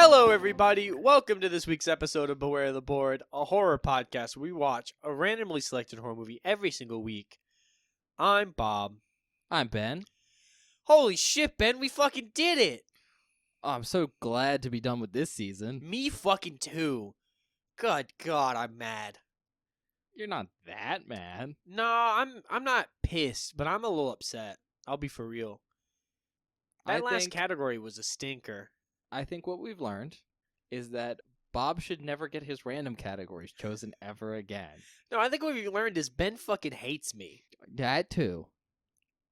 Hello, everybody. Welcome to this week's episode of Beware the Board, a horror podcast where we watch a randomly selected horror movie every single week. I'm Bob. I'm Ben. Holy shit, Ben, we fucking did it! Oh, I'm so glad to be done with this season. Me fucking too. Good God, I'm mad. You're not that mad. No, I'm not pissed, but I'm a little upset. I'll be for real. That last category was a stinker. I think what we've learned is that Bob should never get his random categories chosen ever again. No, I think what we learned is Ben fucking hates me. That too.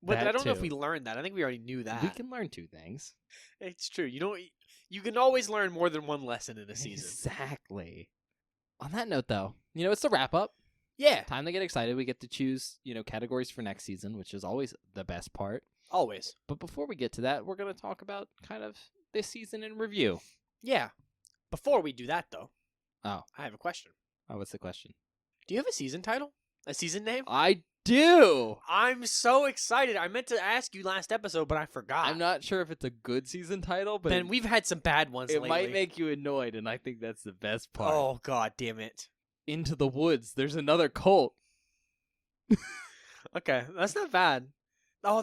But That I don't know too. if we learned that. I think we already knew that. We can learn two things. It's true. You can always learn more than one lesson in a season. Exactly. On that note, though, it's the wrap up. Yeah, Time to get excited. We get to choose, categories for next season, which is always the best part. always. But before we get to that, we're going to talk about kind of this season in review. Yeah. Before we do that, though, Oh, I have a question. what's the question? Do you have a season title? A season name? I do. I'm so excited. I meant to ask you last episode, but I forgot. I'm not sure if it's a good season title, but Ben, we've had some bad ones it lately. might make you annoyed, and I think that's the best part. Oh, God damn it. Into the Woods. There's another cult. Okay, that's not bad. Oh,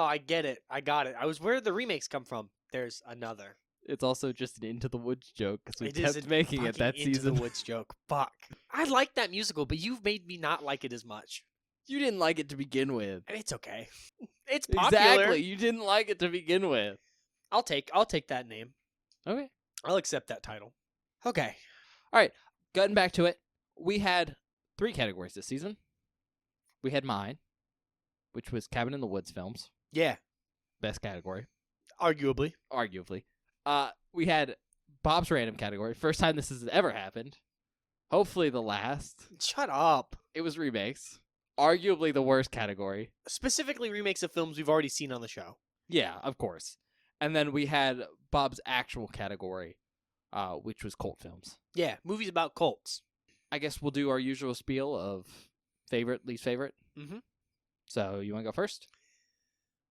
I get it. I got it. I was where did the remakes come from? There's another. It's also just an Into the Woods joke because we It is kept a making it that fucking Into season. the Woods joke. Fuck. I like that musical, but you've made me not like it as much. You didn't like it to begin with. It's okay. It's popular. Exactly. You didn't like it to begin with. I'll take that name. Okay. I'll accept that title. Okay. Getting back to it, we had 3 categories this season. We had mine, which was Cabin in the Woods films. Yeah. Best category, Arguably. arguably. We had Bob's random category. First time this has ever happened. Hopefully the last. Shut up. It was remakes. Arguably the worst category. Specifically remakes of films we've already seen on the show. Yeah, of course. And then we had Bob's actual category, which was cult films. Yeah, movies about cults. I guess we'll do our usual spiel of favorite, least favorite. Mm-hmm. So you want to go first?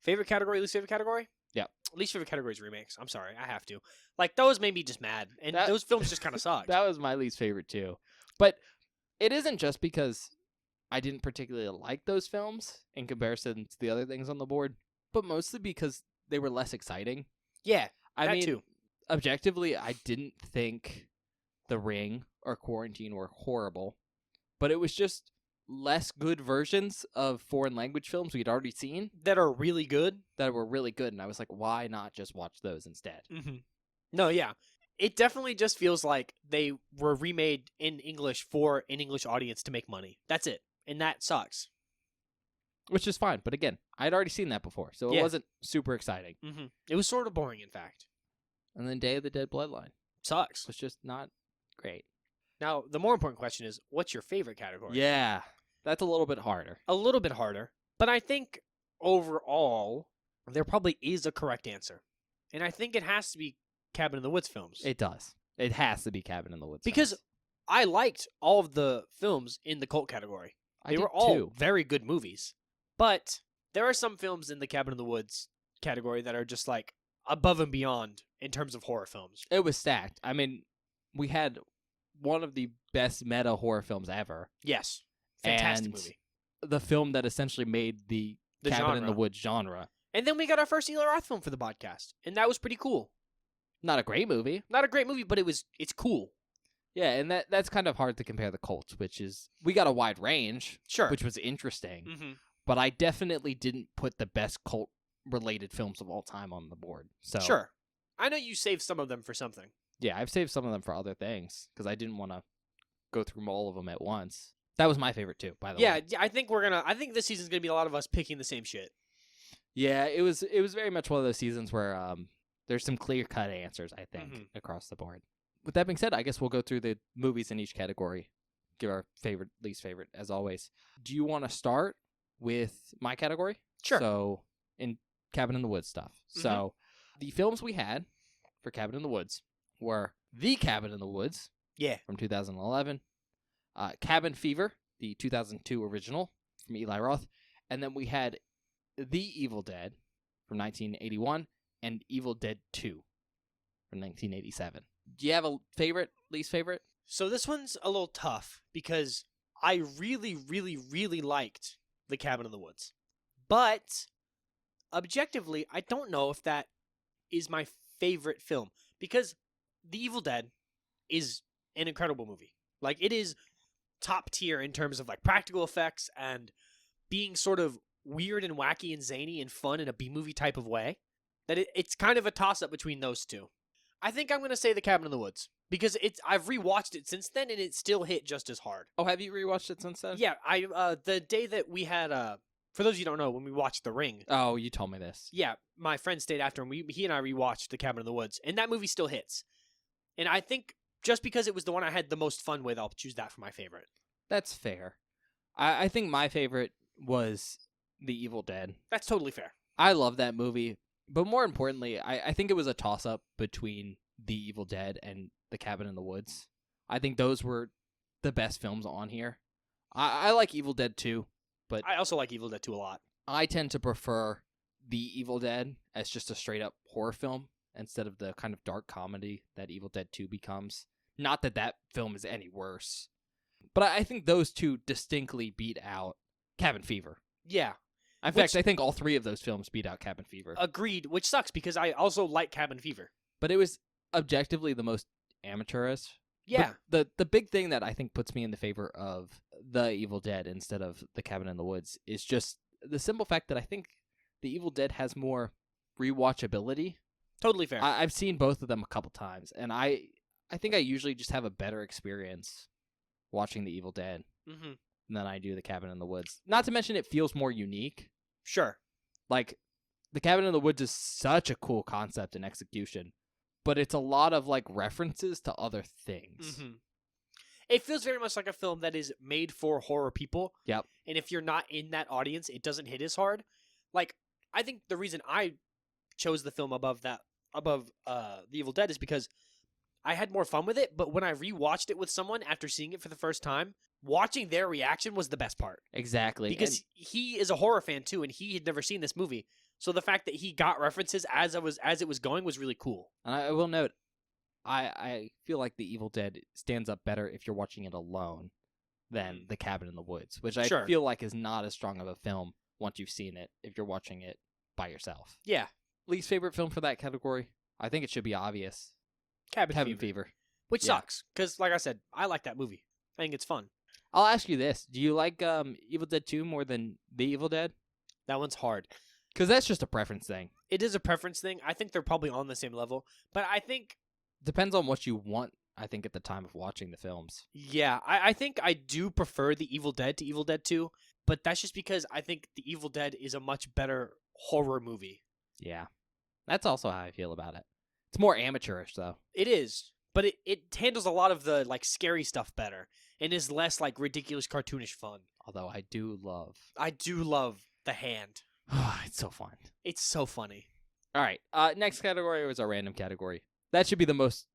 Favorite category, least favorite category? Yeah. Least favorite category is remakes. I'm sorry, I have to. Like, those made me just mad. And those films just kind of sucked. That was my least favorite too. But it isn't just because I didn't particularly like those films in comparison to the other things on the board, but mostly because they were less exciting. Yeah, I that mean, too. objectively, I didn't think The Ring or Quarantine were horrible, but it was just less good versions of foreign language films we'd already seen That are really good. that were really good, and I was like, why not just watch those instead? Mm-hmm. No, yeah. It definitely just feels like they were remade in English for an English audience to make money. That's it. And that sucks. Which is fine, but again, I'd already seen that before, so it Yeah. wasn't super exciting. Mm-hmm. It was sort of boring, in fact. And then Day of the Dead Bloodline Sucks. was just not great. Now, the more important question is, what's your favorite category? Yeah, that's a little bit harder. A little bit harder, but I think overall, there probably is a correct answer. And I think it has to be Cabin in the Woods films. It does. It has to be Cabin in the Woods. Because films. I liked all of the films in the cult category. They were all very good movies. But there are some films in the Cabin in the Woods category that are just like above and beyond in terms of horror films. It was stacked. I mean, we had one of the best meta horror films ever. Yes. Fantastic And movie. The film that essentially made the Cabin in the genre. Woods genre. And then we got our first Eli Roth film for the podcast. And that was pretty cool. Not a great movie. Not a great movie, but it's cool. Yeah, and that's kind of hard to compare the cults, which is we got a wide range, Sure. which was interesting. Mm-hmm. But I definitely didn't put the best cult related films of all time on the board. So Sure. I know you saved some of them for something. yeah, I've saved some of them for other things because I didn't want to go through all of them at once. That was my favorite too, by the way. Yeah, I think this season's gonna be a lot of us picking the same shit. Yeah, it was very much one of those seasons where there's some clear cut answers, I think, Mhm. across the board. With that being said, I guess we'll go through the movies in each category, give our favorite, least favorite, as always. Do you want to start with my category? Sure. So, in Cabin in the Woods stuff. So, the films we had for Cabin in the Woods were The Cabin in the Woods Yeah. from 2011, Cabin Fever, the 2002 original from Eli Roth, and then we had The Evil Dead from 1981 and Evil Dead 2 from 1987. Do you have a favorite, least favorite? So this one's a little tough because I really, really, really liked The Cabin in the Woods. But objectively, I don't know if that is my favorite film because The Evil Dead is an incredible movie. Like, it is top tier in terms of like practical effects and being sort of weird and wacky and zany and fun in a B-movie type of way. That it's kind of a toss-up between those two. I think I'm going to say The Cabin in the Woods because I've rewatched it since then and it still hit just as hard. Oh, have you rewatched it since then? Yeah, the day that we had for those of you who don't know, when we watched The Ring. Oh, you told me this. Yeah, my friend stayed after and he and I rewatched The Cabin in the Woods and that movie still hits. And I think just because it was the one I had the most fun with, I'll choose that for my favorite. That's fair. I think my favorite was The Evil Dead. That's totally fair. I love that movie. But more importantly, I think it was a toss-up between The Evil Dead and The Cabin in the Woods. I think those were the best films on here. I like Evil Dead 2, but I also like Evil Dead 2 a lot. I tend to prefer The Evil Dead as just a straight-up horror film instead of the kind of dark comedy that Evil Dead 2 becomes. Not that that film is any worse. But I think those two distinctly beat out Cabin Fever. Yeah. In fact, I think all three of those films beat out Cabin Fever. Agreed, which sucks because I also like Cabin Fever. But it was objectively the most amateurish. Yeah. But the big thing that I think puts me in the favor of The Evil Dead instead of The Cabin in the Woods is just the simple fact that I think The Evil Dead has more rewatchability. Totally fair. I've seen both of them a couple times, and I think I usually just have a better experience watching The Evil Dead than I do The Cabin in the Woods. Not to mention it feels more unique. Sure. Like, The Cabin in the Woods is such a cool concept and execution, but it's a lot of like references to other things. It feels very much like a film that is made for horror people. Yep. And if you're not in that audience, it doesn't hit as hard. Like, I think the reason I chose the film above The Evil Dead is because I had more fun with it, but when I rewatched it with someone after seeing it for the first time, watching their reaction was the best part. Exactly. Because he is a horror fan too, and he had never seen this movie. So the fact that he got references as it was going was really cool. And I will note, I feel like The Evil Dead stands up better if you're watching it alone than The Cabin in the Woods, which I feel like is not as strong of a film once you've seen it if you're watching it by yourself. Yeah. Least favorite film for that category? I think it should be obvious. Cabin Fever. Which sucks, because like I said, I like that movie. I think it's fun. I'll ask you this. Do you like Evil Dead 2 more than The Evil Dead? That one's hard. Because that's just a preference thing. It is a preference thing. I think they're probably on the same level. But I think... Depends on what you want, I think, at the time of watching the films. Yeah, I think I do prefer The Evil Dead to Evil Dead 2. But that's just because I think The Evil Dead is a much better horror movie. Yeah. That's also how I feel about it. It's more amateurish, though. It is. But it handles a lot of the like scary stuff better. And is less like ridiculous cartoonish fun. Although I do love The Hand. It's so fun. It's so funny. All right. Next category was our random category. That should be the most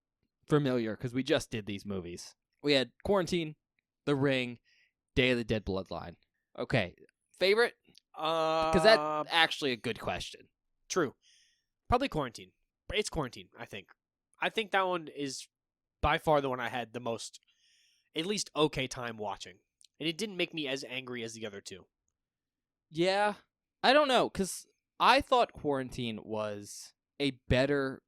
familiar because we just did these movies. We had Quarantine, The Ring, Day of the Dead Bloodline. Okay. Favorite? Because that's actually a good question. True. Probably Quarantine. It's Quarantine, I think. I think that one is by far the one I had the most, at least okay time watching. And it didn't make me as angry as the other two. Yeah. I don't know, because I thought Quarantine was a better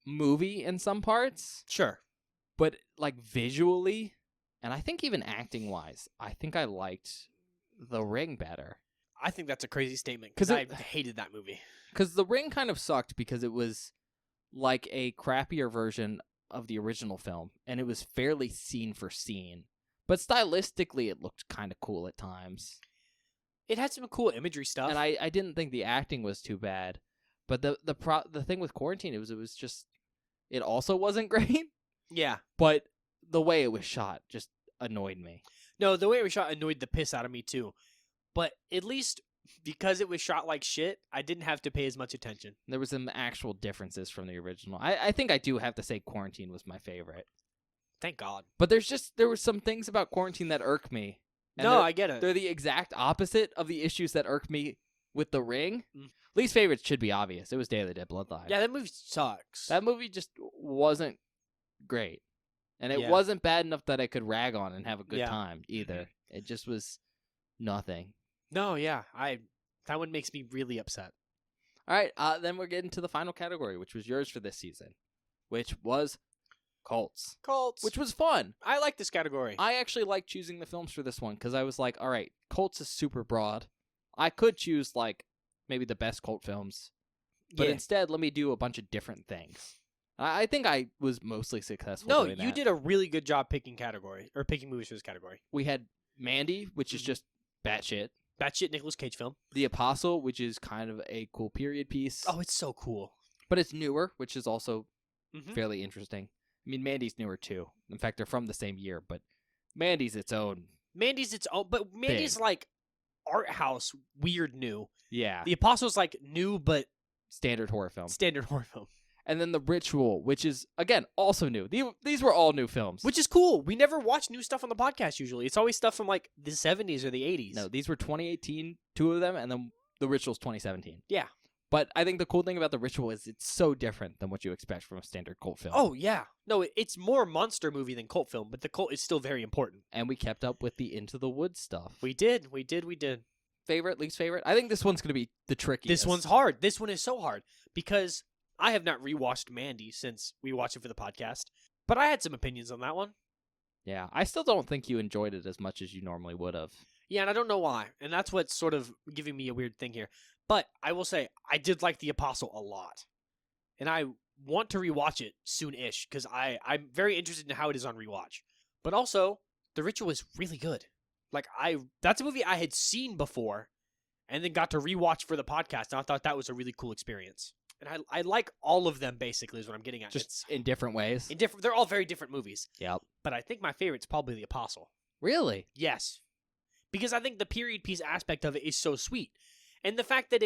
movie in some parts. Sure. But, like, visually, and I think even acting-wise, I think I liked The Ring better. I think that's a crazy statement, because I hated that movie. Because The Ring kind of sucked because it was like a crappier version of the original film, and it was fairly scene for scene. But stylistically, it looked kind of cool at times. It had some cool imagery stuff. And I didn't think the acting was too bad. But the thing with Quarantine, it was just, it also wasn't great. Yeah. But the way it was shot just annoyed me. No, the way it was shot annoyed the piss out of me too. But at least because it was shot like shit, I didn't have to pay as much attention. There was some actual differences from the original. I think I do have to say Quarantine was my favorite. Thank God. But there were some things about Quarantine that irk me. No, I get it. They're the exact opposite of the issues that irk me with The Ring. Least favorite should be obvious. It was Day of the Dead Bloodline. Yeah, that movie sucks. That movie just wasn't great. And it wasn't bad enough that I could rag on and have a good time either. It just was nothing. No, yeah. That one makes me really upset. All right, then we're getting to the final category, which was yours for this season, which was cults. Cults. Which was fun. I like this category. I actually like choosing the films for this one because I was like, all right, cults is super broad. I could choose, like, maybe the best cult films. But instead, let me do a bunch of different things. I think I was mostly successful doing that. You did a really good job picking movies for this category. We had Mandy, which is just batshit. Batshit Nicolas Cage film. The Apostle, which is kind of a cool period piece. Oh, it's so cool. But it's newer, which is also fairly interesting. I mean, Mandy's newer too. In fact, they're from the same year, but Mandy's its own. But Mandy's like art house, weird new. Yeah. The Apostle's like new, but standard horror film. And then The Ritual, which is, again, also new. These were all new films. Which is cool. We never watch new stuff on the podcast usually. It's always stuff from like the 70s or the 80s. No, these were 2018, two of them, and then The Ritual's 2017. Yeah. But I think the cool thing about The Ritual is it's so different than what you expect from a standard cult film. Oh, yeah. No, it's more monster movie than cult film, but the cult is still very important. And we kept up with the Into the Woods stuff. We did. Favorite, least favorite? I think this one's going to be the trickiest. This one's hard. This one is so hard because I have not rewatched Mandy since we watched it for the podcast, but I had some opinions on that one. Yeah, I still don't think you enjoyed it as much as you normally would have. Yeah, and I don't know why, and that's what's sort of giving me a weird thing here. But I will say, I did like The Apostle a lot, and I want to rewatch it soon-ish, because I'm very interested in how it is on rewatch. But also, The Ritual is really good. Like, that's a movie I had seen before, and then got to rewatch for the podcast, and I thought that was a really cool experience. And I like all of them, basically, is what I'm getting at. Just in different ways? They're all very different movies. Yep. But I think my favorite's probably The Apostle. Really? Yes. Because I think the period piece aspect of it is so sweet. And the fact that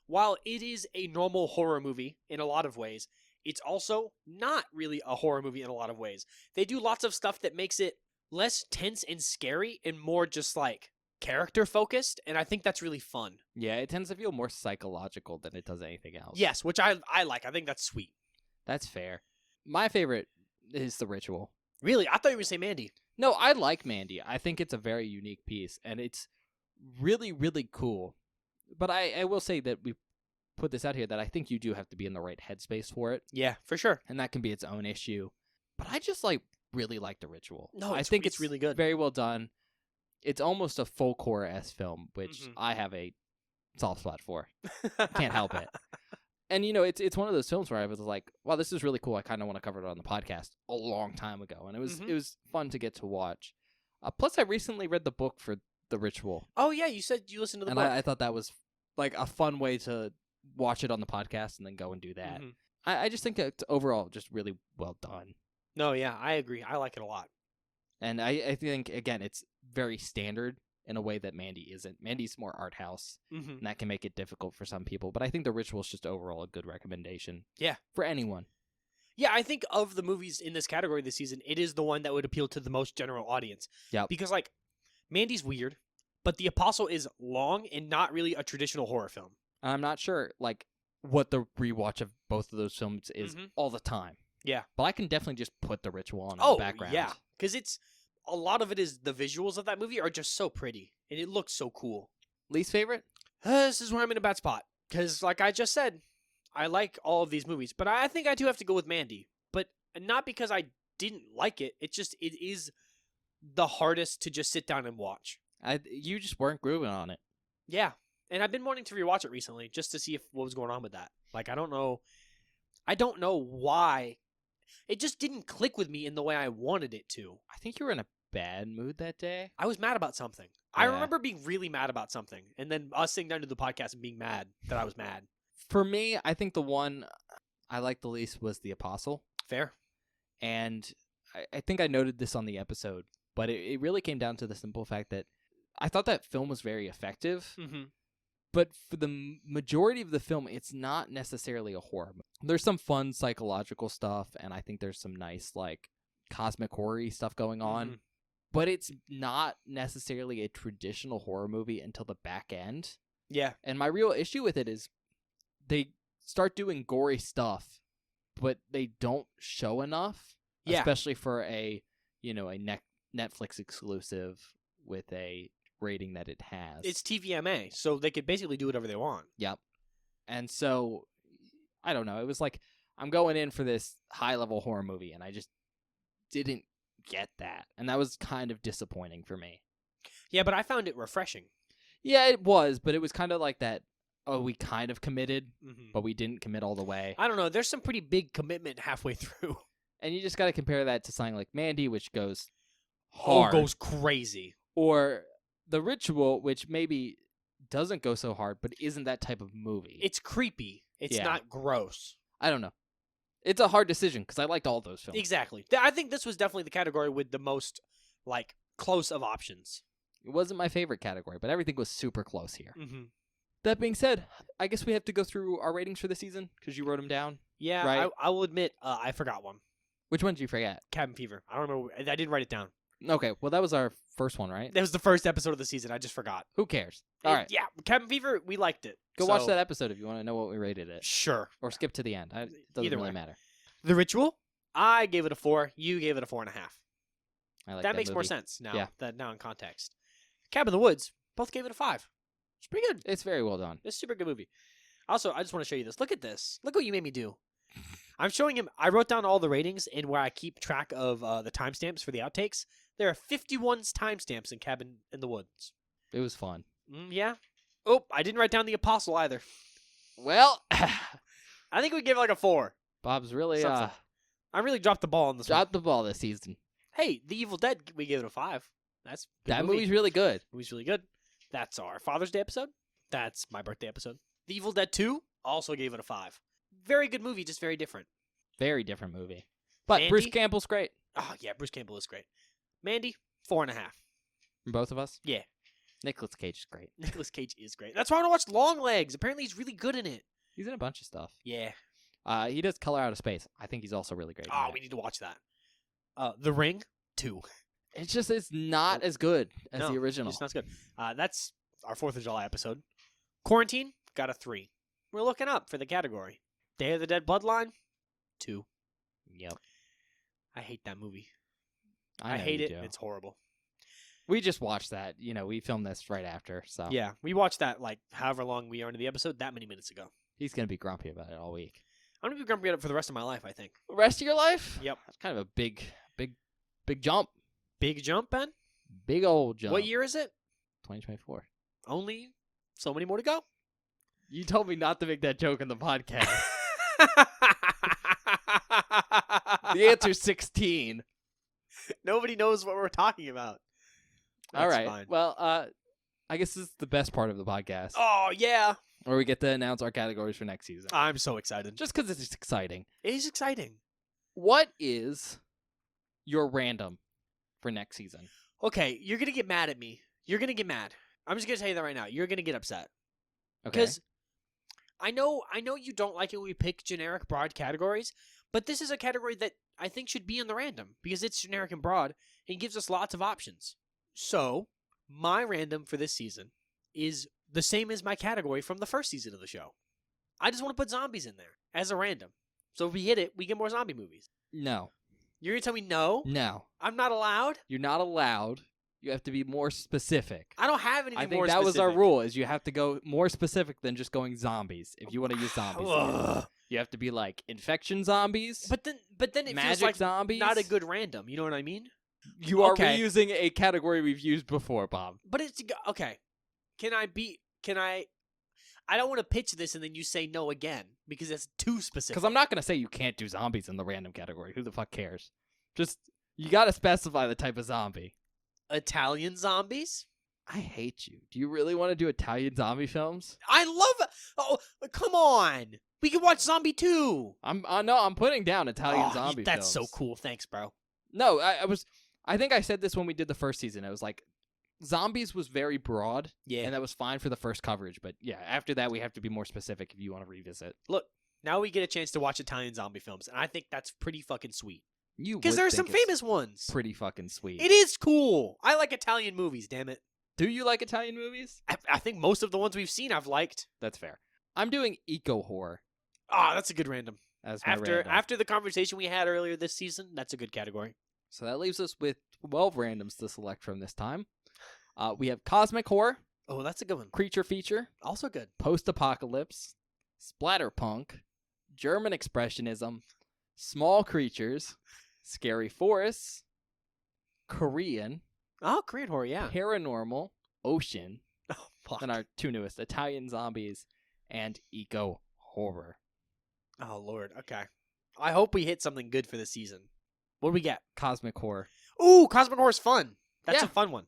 while it is a normal horror movie in a lot of ways, it's also not really a horror movie in a lot of ways. They do lots of stuff that makes it less tense and scary and more just like character focused, and I think that's really fun. Yeah, it tends to feel more psychological than it does anything else. Yes, which I like. I think that's sweet. That's fair. My favorite is The Ritual. Really? I thought you were going to say Mandy. No, I like Mandy. I think it's a very unique piece, and it's really, really cool. But I will say that we put this out here that I think you do have to be in the right headspace for it. Yeah, for sure. And that can be its own issue. But I just really like The Ritual. No, I think it's really good. Very well done. It's almost a folk horror-esque film, which I have a soft spot for. Can't help it. And, it's one of those films where I was like, wow, this is really cool. I kind of want to cover it on the podcast a long time ago. And it was fun to get to watch. Plus, I recently read the book for The Ritual. Oh, yeah. You said you listened to the book. And I thought that was like a fun way to watch it on the podcast and then go and do that. I just think it's overall just really well done. No, yeah, I agree. I like it a lot. And I think, again, it's very standard in a way that Mandy isn't. Mandy's more art house, and that can make it difficult for some people. But I think The Ritual is just overall a good recommendation. Yeah. For anyone. Yeah, I think of the movies in this category this season, it is the one that would appeal to the most general audience. Yeah. Because, Mandy's weird, but The Apostle is long and not really a traditional horror film. I'm not sure, what the rewatch of both of those films is all the time. Yeah. But I can definitely just put The Ritual on in the background. Yeah. Because a lot of it is the visuals of that movie are just so pretty, and it looks so cool. Least favorite? This is where I'm in a bad spot. Because, like I just said, I like all of these movies, but I think I do have to go with Mandy. But not because I didn't like it. It is the hardest to just sit down and watch. You just weren't grooving on it. Yeah. And I've been wanting to rewatch it recently just to see what was going on with that. I don't know why. It just didn't click with me in the way I wanted it to. I think you were in a bad mood that day. I was mad about something. Yeah. I remember being really mad about something, and then us sitting down to the podcast and being mad that I was mad. For me, I think the one I liked the least was The Apostle. Fair. And I think I noted this on the episode, but it really came down to the simple fact that I thought that film was very effective. But for the majority of the film, it's not necessarily a horror movie. There's some fun psychological stuff, and I think there's some nice, cosmic horror-y stuff going on. But it's not necessarily a traditional horror movie until the back end. Yeah. And my real issue with it is they start doing gory stuff, but they don't show enough. Yeah. Especially for a Netflix exclusive with a rating that it has. It's TVMA, so they could basically do whatever they want. Yep. And so, I don't know. It was like, I'm going in for this high-level horror movie, and I just didn't get that. And that was kind of disappointing for me. Yeah, but I found it refreshing. Yeah, it was, but it was kind of like that, we kind of committed, but we didn't commit all the way. I don't know. There's some pretty big commitment halfway through. And you just got to compare that to something like Mandy, which goes hard. Goes crazy. Or The Ritual, which maybe doesn't go so hard, but isn't that type of movie. It's creepy. It's not gross. I don't know. It's a hard decision because I liked all those films. Exactly. I think this was definitely the category with the most, close of options. It wasn't my favorite category, but everything was super close here. Mm-hmm. That being said, I guess we have to go through our ratings for the season because you wrote them down. Yeah, right? I will admit I forgot one. Which one did you forget? Cabin Fever. I don't remember. I didn't write it down. Okay, well, that was our first one, right? That was the first episode of the season. I just forgot. Who cares? All right. Yeah, Cabin Fever, we liked it. Go watch that episode if you want to know what we rated it. Sure. Or skip to the end. It doesn't really matter. The Ritual, I gave it a 4. You gave it a 4.5. I like that makes movie. more sense now. Yeah. Now in context. Cabin in the Woods, both gave it a 5. It's pretty good. It's very well done. It's a super good movie. Also, I just want to show you this. Look at this. Look what you made me do. I'm showing him. I wrote down all the ratings and where I keep track of the timestamps for the outtakes. There are 51 timestamps in Cabin in the Woods. It was fun. Yeah. Oh, I didn't write down the Apostle either. Well, I think we gave it a 4. Bob's really I really dropped the ball on this dropped the ball this season. Hey, The Evil Dead, we gave it a 5. That's that movie's really good. Movie's really good. That's our Father's Day episode. That's my birthday episode. The Evil Dead 2 also gave it a 5. Very good movie, just very different. Very different movie. But Mandy? Bruce Campbell's great. Oh, yeah, Bruce Campbell is great. Mandy, 4.5. From both of us? Yeah. Nicolas Cage is great. Nicolas Cage is great. That's why I want to watch Longlegs. Apparently he's really good in it. He's in a bunch of stuff. Yeah. He does Color Out of Space. I think he's also really great. Oh, we need to watch that. The Ring, 2. It's not as good as the original. It's not as good. That's our 4th of July episode. Quarantine, got a 3. We're looking up for the category. Day of the Dead Bloodline, 2. Yep. I hate that movie. I hate it. It's horrible. We just watched that. We filmed this right after. So yeah, we watched that however long we are into the episode, that many minutes ago. He's going to be grumpy about it all week. I'm going to be grumpy about it for the rest of my life, I think. The rest of your life? Yep. That's kind of a big jump. Big jump, Ben? Big old jump. What year is it? 2024. Only so many more to go. You told me not to make that joke in the podcast. The answer's 16. Nobody knows what we're talking about. All right. Fine. Well, I guess this is the best part of the podcast. Oh, yeah. Where we get to announce our categories for next season. I'm so excited. Just because it's exciting. It is exciting. What is your random for next season? Okay, you're going to get mad at me. You're going to get mad. I'm just going to tell you that right now. You're going to get upset. Okay. Because I know you don't like it when we pick generic broad categories, but this is a category that I think should be in the random because it's generic and broad and gives us lots of options. So, my random for this season is the same as my category from the first season of the show. I just want to put zombies in there as a random. So if we hit it, we get more zombie movies. No. You're going to tell me no? No. I'm not allowed? You're not allowed. You have to be more specific. I don't have anything more specific. I think that was our rule, is you have to go more specific than just going zombies if you want to use zombies. You have to be like infection zombies. But then it magic feels like zombies. Not a good random. You know what I mean? You are reusing a category we've used before, Bob. But it's okay. I don't want to pitch this and then you say no again because it's too specific. Because I'm not going to say you can't do zombies in the random category. Who the fuck cares? Just, you got to specify the type of zombie. Italian zombies? I hate you. Do you really want to do Italian zombie films? I love it. Oh, come on. We can watch Zombie 2. I'm putting down Italian zombie that's films. So cool. Thanks, bro. No, I think I said this when we did the first season. It was like, zombies was very broad. Yeah. And that was fine for the first coverage. But yeah, after that, we have to be more specific if you want to revisit. Look, now we get a chance to watch Italian zombie films. And I think that's pretty fucking sweet. Because there are some famous ones. Pretty fucking sweet. It is cool. I like Italian movies, damn it. Do you like Italian movies? I think most of the ones we've seen I've liked. That's fair. I'm doing eco horror. Ah, that's a good random. As my random. After the conversation we had earlier this season, that's a good category. So that leaves us with 12 randoms to select from this time. We have cosmic horror. Oh, that's a good one. Creature feature. Also good. Post-apocalypse. Splatterpunk. German expressionism. Small creatures. Scary forests. Korean. Oh, Korean horror, yeah. Paranormal. Ocean. Oh, fuck. And our two newest, Italian zombies and eco horror. Oh, Lord. Okay. I hope we hit something good for this season. What do we get? Cosmic horror. Ooh, Cosmic Horror's fun. That's Yeah. a fun one.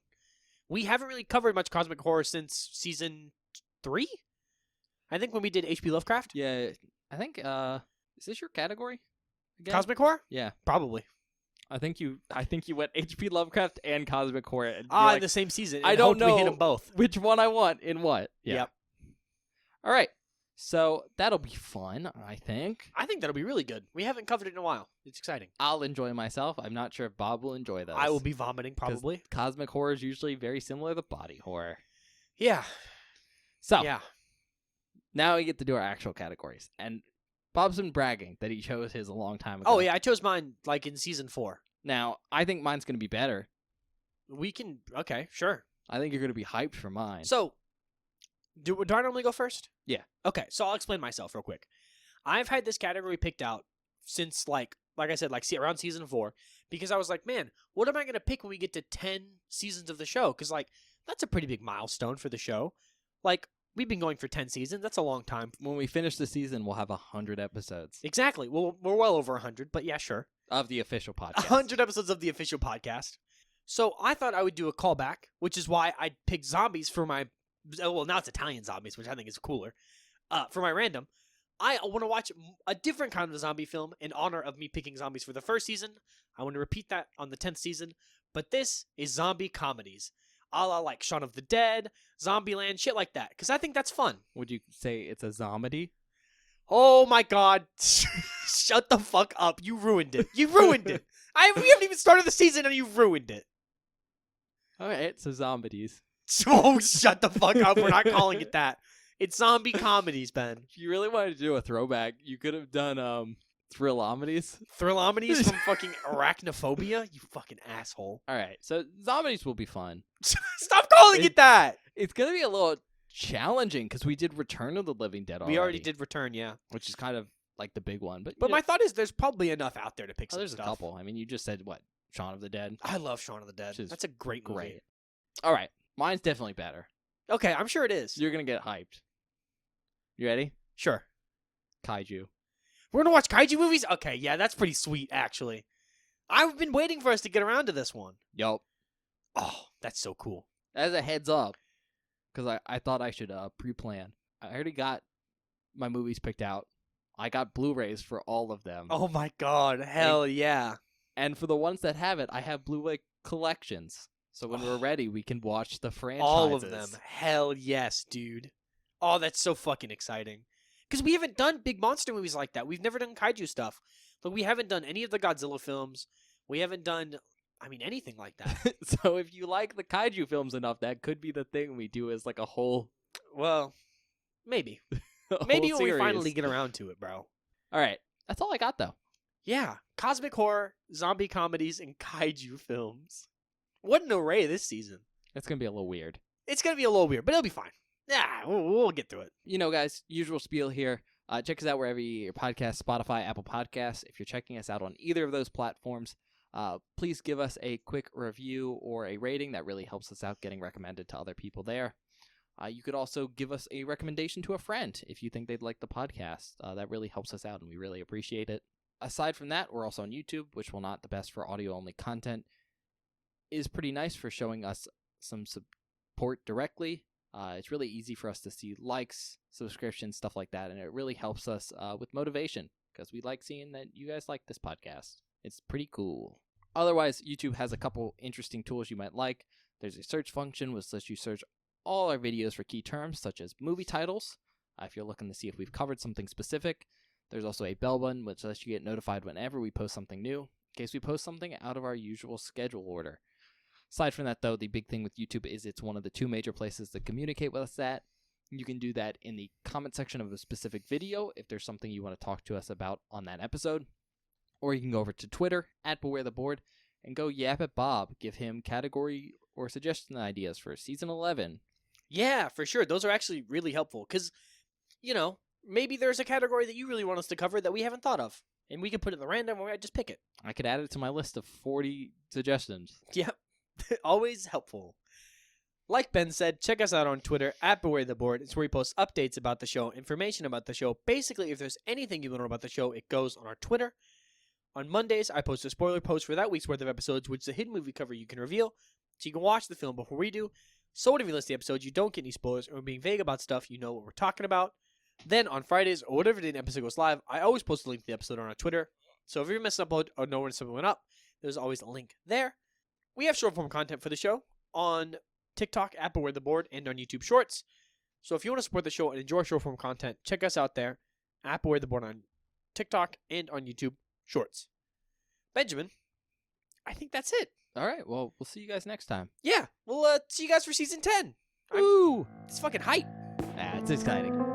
We haven't really covered much Cosmic Horror since season 3? I think when we did H.P. Lovecraft. Yeah, I think, is this your category? Again? Cosmic Horror? Yeah. Probably. I think you went H.P. Lovecraft and Cosmic Horror. And in the same season. I don't know we hit them both. which one I want in what. Yeah. Yep. All right. So that'll be fun, I think. I think that'll be really good. We haven't covered it in a while. It's exciting. I'll enjoy myself. I'm not sure if Bob will enjoy those. I will be vomiting, probably. Cosmic horror is usually very similar to body horror. Yeah. So, Yeah. now we get to do our actual categories. And Bob's been bragging that he chose his a long time ago. Oh, yeah. I chose mine, like, in season 4. Now, I think mine's going to be better. We can... Okay, sure. I think you're going to be hyped for mine. So, do I normally go first? Yeah. Okay, so I'll explain myself real quick. I've had this category picked out since, like I said, around season 4, because I was like, man, what am I going to pick when we get to 10 seasons of the show? Because, like, that's a pretty big milestone for the show. Like, we've been going for 10 seasons. That's a long time. When we finish the season, we'll have 100 episodes. Exactly. Well, we're well over 100, but yeah, sure. Of the official podcast. 100 episodes of the official podcast. So I thought I would do a callback, which is why I picked zombies for my... Well, now it's Italian zombies, which I think is cooler. For my random, I want to watch a different kind of zombie film in honor of me picking zombies for the first season. I want to repeat that on the 10th season. But this is zombie comedies. A la like Shaun of the Dead, Zombieland, shit like that. Because I think that's fun. Would you say it's a zombie? Oh my god. Shut the fuck up. You ruined it. You ruined it. We haven't even started the season and you ruined it. Alright, so zombies. Oh, shut the fuck up. We're not calling it that. It's zombie comedies, Ben. If you really wanted to do a throwback, you could have done Thrillometies. Thrillometies from fucking Arachnophobia? You fucking asshole. Alright, so zombies will be fun. Stop calling it that! It's going to be a little challenging because we did Return of the Living Dead already. We already did Return, yeah. Which is kind of like the big one. But my thought is there's probably enough out there to pick some there's stuff. a couple. I mean, you just said, what, Shaun of the Dead? I love Shaun of the Dead. That's a great movie. Great. Alright, mine's definitely better. Okay, I'm sure it is. You're going to get hyped. You ready? Sure. Kaiju. We're going to watch kaiju movies? Okay, yeah, that's pretty sweet, actually. I've been waiting for us to get around to this one. Yup. Oh, that's so cool. As a heads up, because I thought I should pre-plan. I already got my movies picked out. I got Blu-rays for all of them. Oh my god, hell yeah. And for the ones that have it, I have Blu-ray collections. So when we're ready, we can watch the franchises. All of them. Hell yes, dude. Oh, that's so fucking exciting. Because we haven't done big monster movies like that. We've never done kaiju stuff. Like, we haven't done any of the Godzilla films. We haven't done, anything like that. So if you like the kaiju films enough, that could be the thing we do as like a whole... Well, maybe. a Maybe whole when we series. finally get around to it, bro. All right. That's all I got, though. Yeah. Cosmic horror, zombie comedies, and kaiju films. What an array this season. It's going to be a little weird. It's going to be a little weird, but it'll be fine. Yeah, we'll get through it. You know, guys, usual spiel here. Check us out wherever you get your podcast, Spotify, Apple Podcasts. If you're checking us out on either of those platforms, please give us a quick review or a rating. That really helps us out getting recommended to other people there. You could also give us a recommendation to a friend if you think they'd like the podcast. That really helps us out, and we really appreciate it. Aside from that, we're also on YouTube, which, while not the best for audio-only content, is pretty nice for showing us some support directly. It's really easy for us to see likes, subscriptions, stuff like that, and it really helps us with motivation because we like seeing that you guys like this podcast. It's pretty cool. Otherwise, YouTube has a couple interesting tools you might like. There's a search function which lets you search all our videos for key terms such as movie titles, if you're looking to see if we've covered something specific. There's also a bell button which lets you get notified whenever we post something new, in case we post something out of our usual schedule order. Aside from that, though, the big thing with YouTube is it's one of the two major places to communicate with us at. You can do that in the comment section of a specific video if there's something you want to talk to us about on that episode. Or you can go over to Twitter, @BewareTheBoard, and go yap at Bob. Give him category or suggestion ideas for Season 11. Yeah, for sure. Those are actually really helpful because, maybe there's a category that you really want us to cover that we haven't thought of. And we can put it in the random or I just pick it. I could add it to my list of 40 suggestions. Yep. Always helpful. Like Ben said, check us out on Twitter, @BewareTheBoard. It's where we post updates about the show, information about the show. Basically, if there's anything you want to know about the show, it goes on our Twitter. On Mondays, I post a spoiler post for that week's worth of episodes, which is a hidden movie cover you can reveal, so you can watch the film before we do. So if you listen to the episode, you don't get any spoilers, or being vague about stuff, you know what we're talking about. Then on Fridays, or whatever day an episode goes live, I always post a link to the episode on our Twitter. So if you're missing an upload or know when something went up, there's always a link there. We have short form content for the show on TikTok, @BewareTheBoard, and on YouTube Shorts. So if you want to support the show and enjoy short form content, check us out there, @BewareTheBoard on TikTok and on YouTube Shorts. Benjamin, I think that's it. All right, well, we'll see you guys next time. Yeah, we'll see you guys for Season 10. Woo! It's fucking hype. It's exciting.